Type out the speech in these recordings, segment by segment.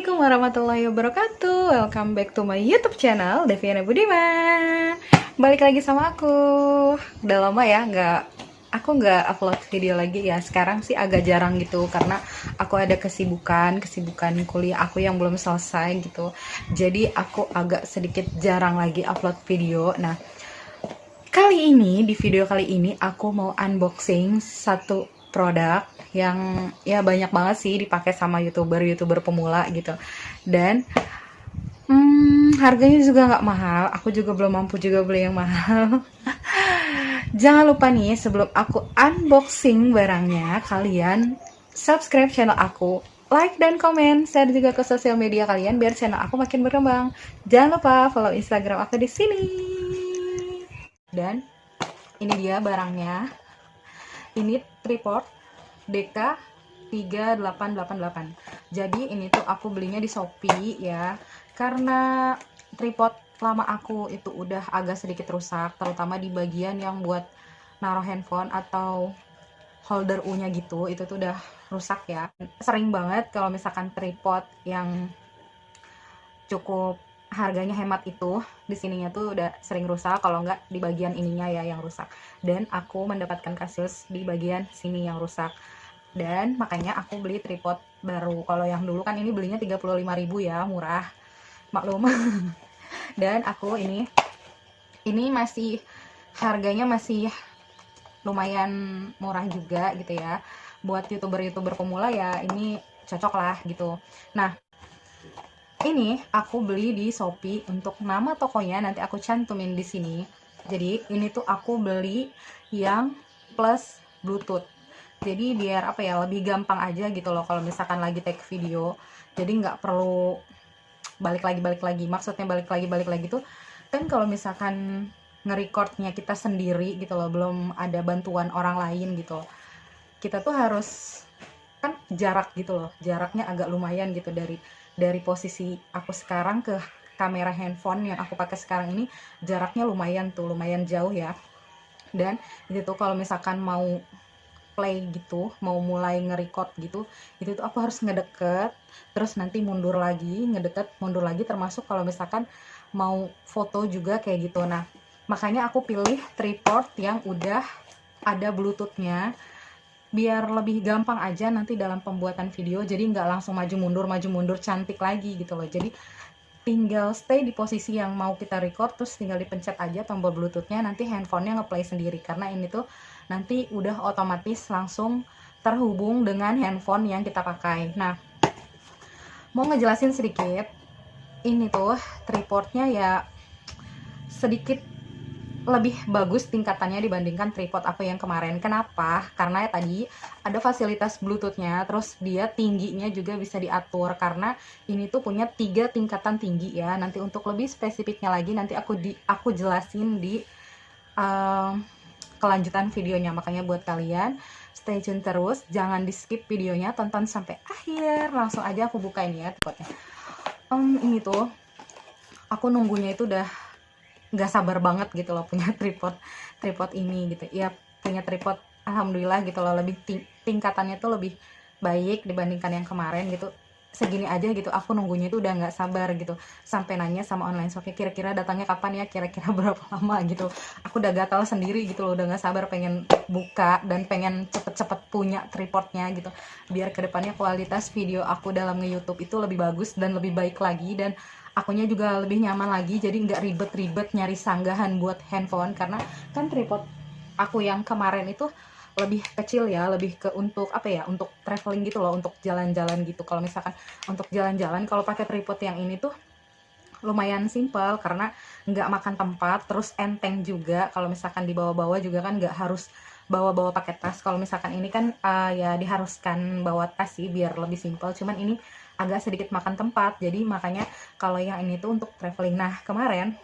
Assalamualaikum warahmatullahi wabarakatuh. Welcome back to my YouTube channel Deviana Budiman. Balik lagi sama aku. Udah lama ya aku nggak upload video lagi ya. Sekarang sih agak jarang gitu karena aku ada kesibukan kuliah aku yang belum selesai gitu. Jadi aku agak sedikit jarang lagi upload video. Nah, di video kali ini aku mau unboxing satu produk yang ya banyak banget sih dipakai sama youtuber pemula gitu, dan harganya juga nggak mahal. Aku juga belum mampu juga beli yang mahal. Jangan lupa nih, sebelum aku unboxing barangnya, kalian subscribe channel aku, like dan komen, share juga ke sosial media kalian biar channel aku makin berkembang. Jangan lupa follow Instagram aku di sini. Dan ini dia barangnya. Ini tripod DK3888. Jadi ini tuh aku belinya di Shopee ya, karena tripod lama aku itu udah agak sedikit rusak, terutama di bagian yang buat naruh handphone atau holder U-nya gitu, itu tuh udah rusak ya. Sering banget kalau misalkan tripod yang cukup harganya hemat itu di sininya tuh udah sering rusak, kalau nggak di bagian ininya ya yang rusak. Dan aku mendapatkan kasus di bagian sini yang rusak, dan makanya aku beli tripod baru. Kalau yang dulu kan ini belinya 35.000 ya, murah, maklum. Dan aku ini masih harganya masih lumayan murah juga gitu ya, buat youtuber pemula ya ini cocok lah gitu. Nah, ini aku beli di Shopee. Untuk nama tokonya nanti aku cantumin di sini. Jadi ini tuh aku beli yang plus Bluetooth. Jadi biar apa ya, lebih gampang aja gitu loh kalau misalkan lagi take video. Jadi nggak perlu balik lagi. Maksudnya balik lagi tuh kan kalau misalkan nge-recordnya kita sendiri gitu loh, belum ada bantuan orang lain gitu. Kita tuh harus kan jarak gitu loh, jaraknya agak lumayan gitu dari posisi aku sekarang ke kamera handphone yang aku pakai sekarang ini, jaraknya lumayan jauh ya. Dan itu tuh kalau misalkan mau play gitu, mau mulai nge-record gitu, itu tuh aku harus ngedeket, terus nanti mundur lagi, ngedeket, mundur lagi, termasuk kalau misalkan mau foto juga kayak gitu. Nah, makanya aku pilih tripod yang udah ada bluetoothnya, biar lebih gampang aja nanti dalam pembuatan video. Jadi nggak langsung maju mundur cantik lagi gitu loh. Jadi tinggal stay di posisi yang mau kita record, terus tinggal dipencet aja tombol bluetoothnya, nanti handphonenya ngeplay sendiri, karena ini tuh nanti udah otomatis langsung terhubung dengan handphone yang kita pakai. Nah, mau ngejelasin sedikit, ini tuh tripodnya ya sedikit lebih bagus tingkatannya dibandingkan tripod aku yang kemarin. Kenapa? Karena ya tadi ada fasilitas bluetoothnya, terus dia tingginya juga bisa diatur, karena ini tuh punya 3 tingkatan tinggi ya. Nanti untuk lebih spesifiknya lagi nanti aku jelasin di kelanjutan videonya. Makanya buat kalian stay tune terus, jangan di skip videonya, tonton sampai akhir. Langsung aja aku bukain ya tripodnya. Ini tuh aku nunggunya itu udah nggak sabar banget gitu loh punya tripod ini gitu ya. Punya tripod alhamdulillah gitu loh, lebih tingkatannya tuh lebih baik dibandingkan yang kemarin gitu. Segini aja gitu aku nunggunya itu udah nggak sabar gitu, sampai nanya sama online shopnya kira-kira datangnya kapan ya, kira-kira berapa lama gitu. Aku udah gatal sendiri gitu loh, udah nggak sabar pengen buka dan pengen cepet-cepet punya tripodnya gitu, biar kedepannya kualitas video aku dalam nge-YouTube itu lebih bagus dan lebih baik lagi, dan akunya juga lebih nyaman lagi. Jadi nggak ribet-ribet nyari sanggahan buat handphone, karena kan tripod aku yang kemarin itu lebih kecil ya, lebih ke untuk apa ya, untuk traveling gitu loh, untuk jalan-jalan gitu. Kalau misalkan untuk jalan-jalan, kalau pakai tripod yang ini tuh lumayan simple karena nggak makan tempat, terus enteng juga. Kalau misalkan dibawa-bawa juga kan nggak harus bawa-bawa pakai tas. Kalau misalkan ini kan ya diharuskan bawa tas sih biar lebih simple, cuman ini agak sedikit makan tempat, jadi makanya kalau yang ini tuh untuk traveling. Nah, kemarin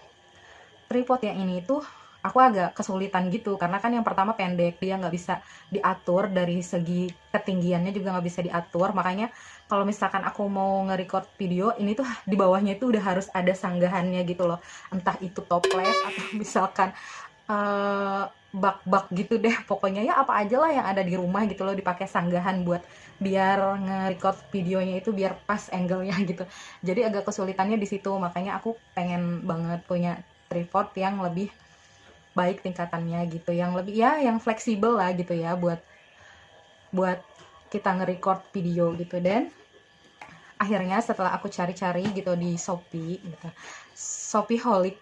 tripod yang ini tuh aku agak kesulitan gitu, karena kan yang pertama pendek, dia nggak bisa diatur dari segi ketinggiannya, juga nggak bisa diatur. Makanya kalau misalkan aku mau nge-record video ini tuh di bawahnya itu udah harus ada sanggahannya gitu loh, entah itu toples atau misalkan bak-bak gitu deh, pokoknya ya apa aja lah yang ada di rumah gitu loh dipakai sanggahan buat biar nge-record videonya itu biar pas angle-nya gitu. Jadi agak kesulitannya di situ, makanya aku pengen banget punya tripod yang lebih baik tingkatannya gitu, yang lebih ya yang fleksibel lah gitu ya buat buat kita nge-record video gitu. Dan akhirnya setelah aku cari-cari gitu di Shopee gitu, Shopeeholic,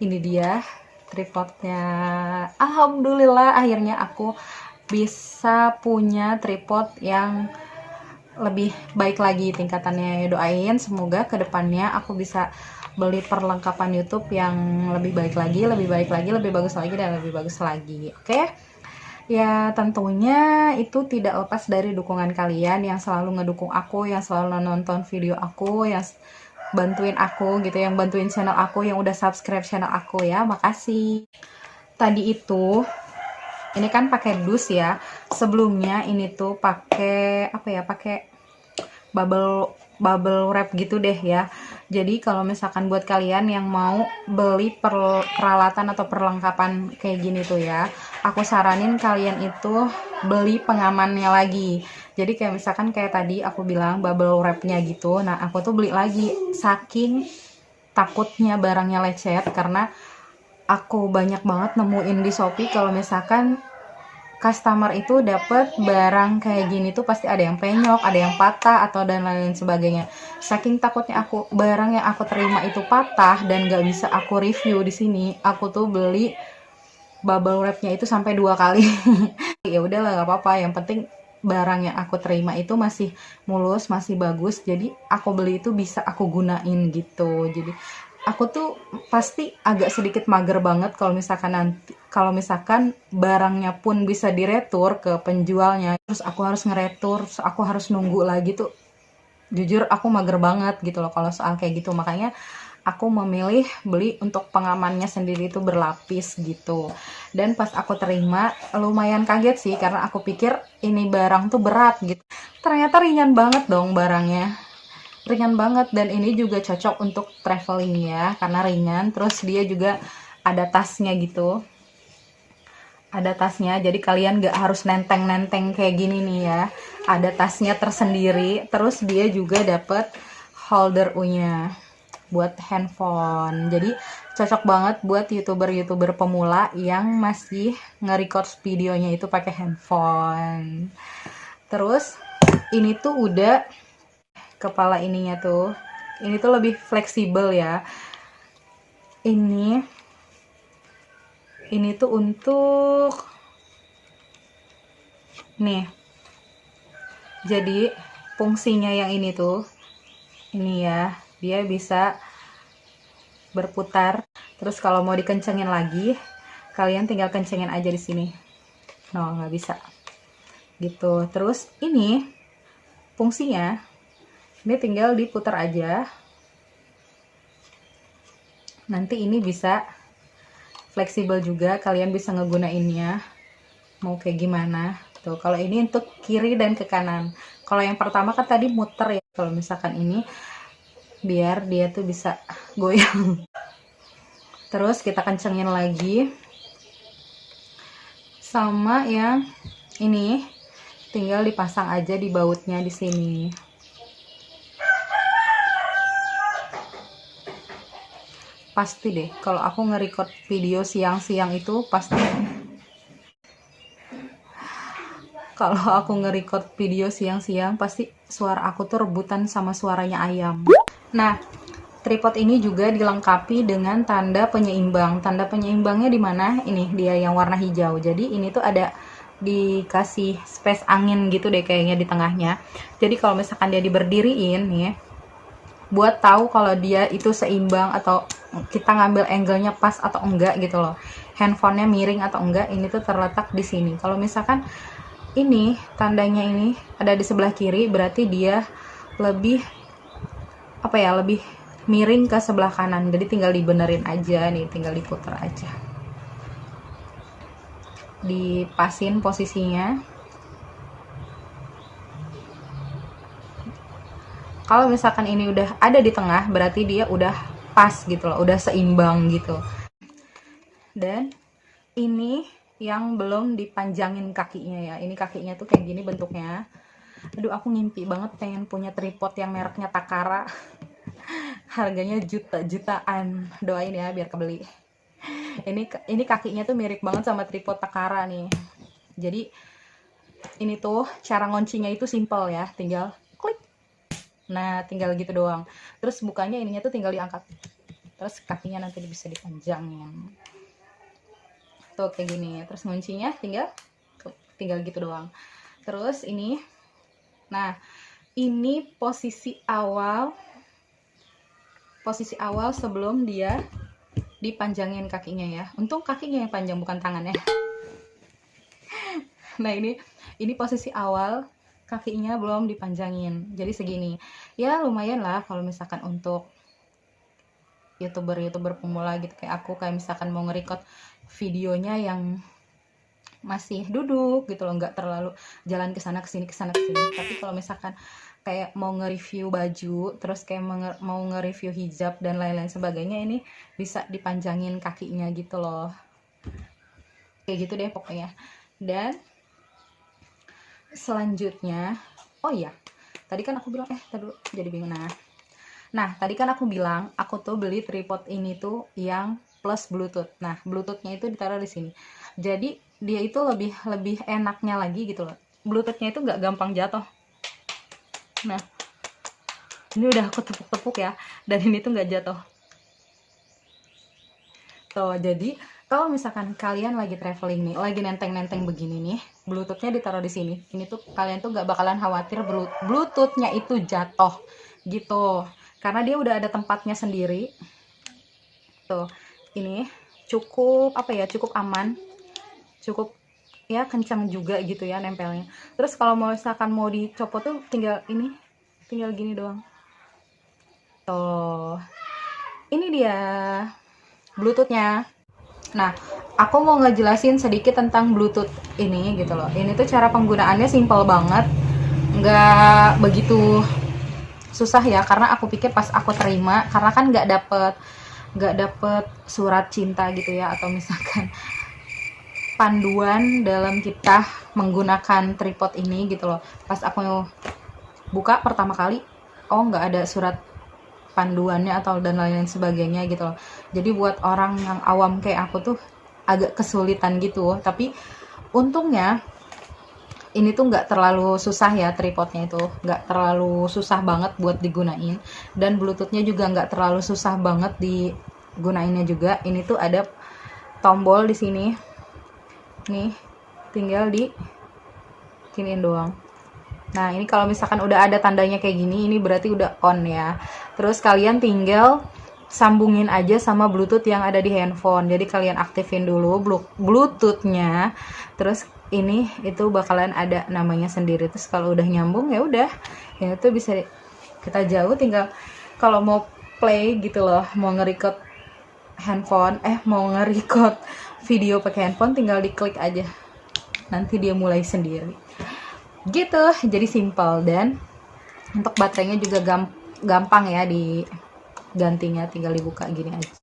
ini dia tripodnya. Alhamdulillah akhirnya aku bisa punya tripod yang lebih baik lagi tingkatannya. Doain semoga kedepannya aku bisa beli perlengkapan YouTube yang lebih baik lagi, lebih baik lagi, lebih bagus lagi, dan lebih bagus lagi. Oke? Ya tentunya itu tidak lepas dari dukungan kalian yang selalu ngedukung aku, yang selalu nonton video aku, yang bantuin aku gitu, yang bantuin channel aku, yang udah subscribe channel aku ya. Makasih. Tadi itu ini kan pakai dus ya. Sebelumnya ini tuh pakai apa ya? Pakai bubble wrap gitu deh ya. Jadi kalau misalkan buat kalian yang mau beli peralatan atau perlengkapan kayak gini tuh ya, aku saranin kalian itu beli pengamannya lagi. Jadi kayak misalkan kayak tadi aku bilang bubble wrapnya gitu, nah aku tuh beli lagi saking takutnya barangnya lecet, karena aku banyak banget nemuin di Shopee kalau misalkan customer itu dapat barang kayak gini tuh pasti ada yang penyok, ada yang patah, atau dan lain-lain sebagainya. Saking takutnya aku barang yang aku terima itu patah dan gak bisa aku review di sini, aku tuh beli bubble wrapnya itu sampai 2 kali. Ya udahlah nggak apa-apa, yang penting barang yang aku terima itu masih mulus, masih bagus, jadi aku beli itu bisa aku gunain gitu. Jadi aku tuh pasti agak sedikit mager banget kalau misalkan barangnya pun bisa diretur ke penjualnya, terus aku harus ngeretur, terus aku harus nunggu lagi tuh. Jujur aku mager banget gitu loh kalau soal kayak gitu. Makanya aku memilih beli untuk pengamannya sendiri itu berlapis gitu. Dan pas aku terima lumayan kaget sih, karena aku pikir ini barang tuh berat gitu. Ternyata ringan banget dong barangnya. Ringan banget, dan ini juga cocok untuk traveling ya, karena ringan. Terus dia juga ada tasnya gitu, ada tasnya, jadi kalian gak harus nenteng-nenteng kayak gini nih ya, ada tasnya tersendiri. Terus dia juga dapet holder U-nya buat handphone, jadi cocok banget buat youtuber pemula yang masih nge-record videonya itu pakai handphone. Terus ini tuh udah kepala ininya tuh, ini tuh lebih fleksibel ya. Ini tuh untuk nih, jadi fungsinya yang ini tuh, ini ya, dia bisa berputar. Terus kalau mau dikencengin lagi, kalian tinggal kencengin aja di sini. No, nggak bisa gitu. Terus ini fungsinya, ini tinggal diputar aja, nanti ini bisa fleksibel juga, kalian bisa ngegunainnya mau kayak gimana tuh. Kalau ini untuk kiri dan ke kanan, kalau yang pertama kan tadi muter ya, kalau misalkan ini biar dia tuh bisa goyang. Terus kita kencengin lagi. Sama yang ini tinggal dipasang aja di bautnya di sini. Pasti deh kalau aku nge-record video siang-siang itu pasti, kalau aku nge-record video siang-siang pasti suara aku tuh rebutan sama suaranya ayam. Nah, tripod ini juga dilengkapi dengan tanda penyeimbang. Tanda penyeimbangnya di mana? Ini dia yang warna hijau. Jadi ini tuh ada dikasih space angin gitu deh kayaknya di tengahnya. Jadi kalau misalkan dia diberdiriin nih, buat tahu kalau dia itu seimbang atau kita ngambil angle-nya pas atau enggak gitu loh, handphonenya miring atau enggak, ini tuh terletak di sini. Kalau misalkan ini tandanya ini ada di sebelah kiri, berarti dia lebih apa ya, lebih miring ke sebelah kanan. Jadi tinggal dibenerin aja nih, tinggal diputar aja, dipasin posisinya. Kalau misalkan ini udah ada di tengah, berarti dia udah pas gitu loh, udah seimbang gitu. Dan ini yang belum dipanjangin kakinya ya. Ini kakinya tuh kayak gini bentuknya. Aduh, aku ngimpi banget pengen punya tripod yang mereknya Takara. Harganya juta-jutaan. Doain ya biar kebeli. Ini kakinya tuh mirip banget sama tripod Takara nih. Jadi ini tuh cara ngoncinya itu simple ya, tinggal klik. Nah, tinggal gitu doang. Terus bukanya ininya tuh tinggal diangkat. Terus kakinya nanti bisa dipanjangin. Tuh kayak gini. Terus ngoncinya tinggal gitu doang. Terus ini, nah ini posisi awal sebelum dia dipanjangin kakinya ya. Untung kakinya yang panjang bukan tangannya. Nah ini posisi awal kakinya belum dipanjangin, jadi segini ya, lumayan lah kalau misalkan untuk youtuber pemula gitu kayak aku, kayak misalkan mau nge-record videonya yang masih duduk gitu loh, nggak terlalu jalan kesana kesini. Tapi kalau misalkan kayak mau nge-review baju, terus kayak mau nge-review hijab dan lain-lain sebagainya, ini bisa dipanjangin kakinya gitu loh, kayak gitu deh pokoknya. Dan selanjutnya, oh iya, tadi kan aku bilang tadi dulu jadi bingung. Nah tadi kan aku bilang aku tuh beli tripod ini tuh yang plus bluetooth. Nah bluetoothnya itu ditaruh di sini, jadi dia itu lebih enaknya lagi gitu loh, bluetoothnya itu nggak gampang jatuh. Nah ini udah aku tepuk-tepuk ya, dan ini tuh nggak jatuh tuh. Jadi kalau misalkan kalian lagi traveling nih, lagi nenteng-nenteng begini nih, bluetoothnya ditaruh di sini, ini tuh kalian tuh gak bakalan khawatir bluetoothnya itu jatuh gitu, karena dia udah ada tempatnya sendiri tuh. Ini cukup cukup aman, cukup ya kencang juga gitu ya nempelnya. Terus kalau misalkan mau dicopot tuh tinggal gini doang tuh. Ini dia bluetoothnya. Nah, aku mau ngejelasin sedikit tentang Bluetooth ini gitu loh. Ini tuh cara penggunaannya simple banget, nggak begitu susah ya. Karena aku pikir pas aku terima, karena kan nggak dapet surat cinta gitu ya, atau misalkan panduan dalam kita menggunakan tripod ini gitu loh. Pas aku buka pertama kali, nggak ada surat panduannya atau dan lain-lain sebagainya gitu loh. Jadi buat orang yang awam kayak aku tuh agak kesulitan gitu. Tapi untungnya ini tuh nggak terlalu susah ya, tripodnya itu nggak terlalu susah banget buat digunain, dan bluetoothnya juga nggak terlalu susah banget digunainnya juga. Ini tuh ada tombol di sini nih, tinggal kiniin doang. Nah ini kalau misalkan udah ada tandanya kayak gini, ini berarti udah on ya. Terus kalian tinggal sambungin aja sama bluetooth yang ada di handphone. Jadi kalian aktifin dulu bluetoothnya, terus itu bakalan ada namanya sendiri. Terus kalau udah nyambung ya udah, ya itu bisa kita jauh. Tinggal kalau mau play gitu loh, mau nge-record handphone, mau nge-record video pakai handphone, tinggal diklik aja, nanti dia mulai sendiri gitu. Jadi simple, dan untuk baterainya juga gampang ya digantinya, tinggal dibuka gini aja.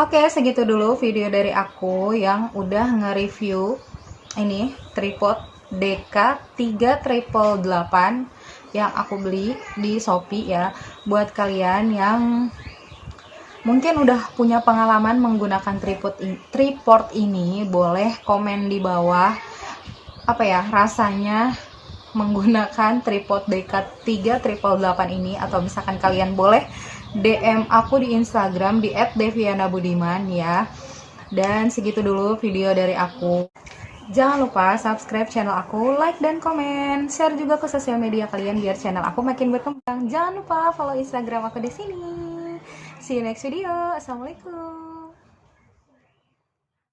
Oke, segitu dulu video dari aku yang udah nge-review ini tripod DK3888 yang aku beli di Shopee ya. Buat kalian yang mungkin udah punya pengalaman menggunakan tripod ini, boleh komen di bawah apa ya rasanya menggunakan tripod DK3888 ini, atau misalkan kalian boleh DM aku di Instagram di @devianabudiman ya. Dan segitu dulu video dari aku. Jangan lupa subscribe channel aku, like dan komen, share juga ke sosial media kalian biar channel aku makin berkembang. Jangan lupa follow Instagram aku di sini. See you next video. Assalamualaikum.